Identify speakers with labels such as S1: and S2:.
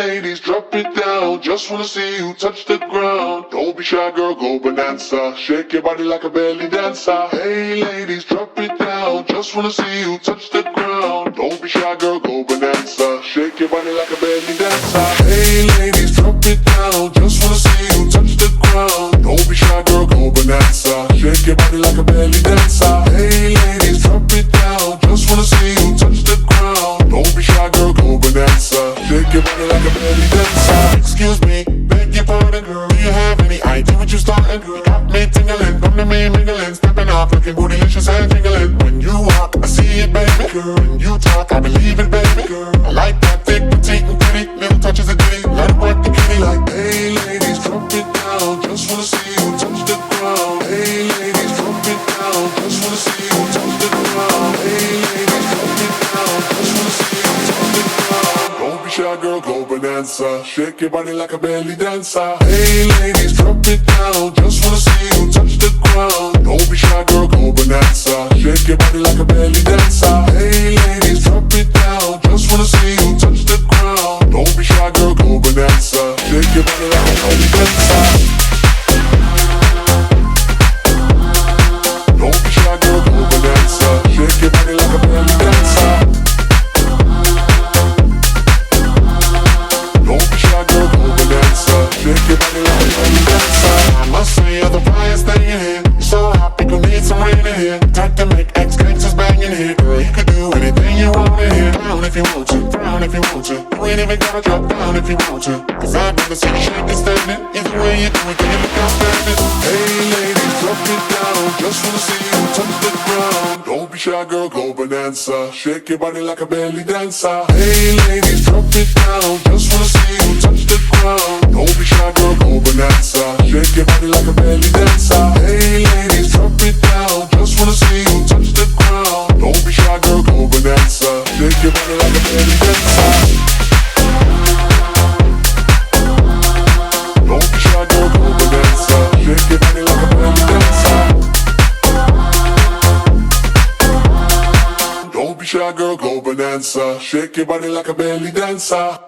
S1: ladies, drop it down. Just wanna see you touch the ground. Don't be shy, girl, go bonanza. Shake your body like a belly dancer. Hey ladies, drop it down. Just wanna see you touch the ground. Don't be shy, girl, go bonanza. Shake your body like a belly dancer. Hey ladies, drop it down. Just wanna see you touch the ground. Don't be shy, girl, go bonanza. Shake your body like a belly dancer. Hey ladies, drop it down. Just wanna see you touch the ground. Don't be shy, girl, go bonanza. Shake your body like a belly dancer.
S2: Excuse me, beg your pardon, girl. Do you have any idea what you're starting, girl? Got me tingling, come to me mingling, stepping off, looking bootylicious and tingling. When you walk, I see it, baby, girl. When you talk, I believe it, baby, girl. I like that thick, petite, and pretty. Little touches of ditty, let it work the kitty.
S1: Like, hey ladies, drop it down. Just wanna see you touch the ground. Hey ladies, drop it down. Just wanna see you touch the ground. Hey ladies, drop it down. Just wanna see you touch the ground. Don't be shy, girl, go bonanza. Shake your body like a belly dancer. Hey ladies, drop it down. Just wanna see you touch the ground. Don't be shy, girl, go bonanza. Shake your body like a belly dancer. Hey ladies, drop it down. Just wanna see you touch the ground. Don't be shy, girl, go bonanza. Shake your body like a belly dancer. Don't be shy, girl, go bonanza. Shake your body like a belly dancer. Don't be shy, girl, go bonanza. Shake your body like a belly dancer.
S2: I must say you're the brightest thing in here. You're so happy, gonna need some rain in here. Type to make ex-gangsters bang in here. Girl, you could do anything you want in here. Down if you want to, down if you want to. You ain't even gotta drop down if you want to. Cause I've never seen you shake and standing. Either way you do it, then you look outstanding.
S1: Hey ladies, drop it down. Just wanna see you touch the ground. Don't be shy, girl, go bonanza. Shake your body like a belly dancer. Hey ladies, drop it down. Just wanna see you touch the ground. Don't be shy, girl, go bonanza. Shake your body like a belly dancer. Hey ladies, drop it down. Just wanna see you touch the ground. Don't be shy, girl, go bonanza. Shake your body like a belly dancer. Don't be shy, girl, go bonanza. Shake your body like a belly dancer. Don't be shy, girl, go bonanza. Shake your body like a belly dancer.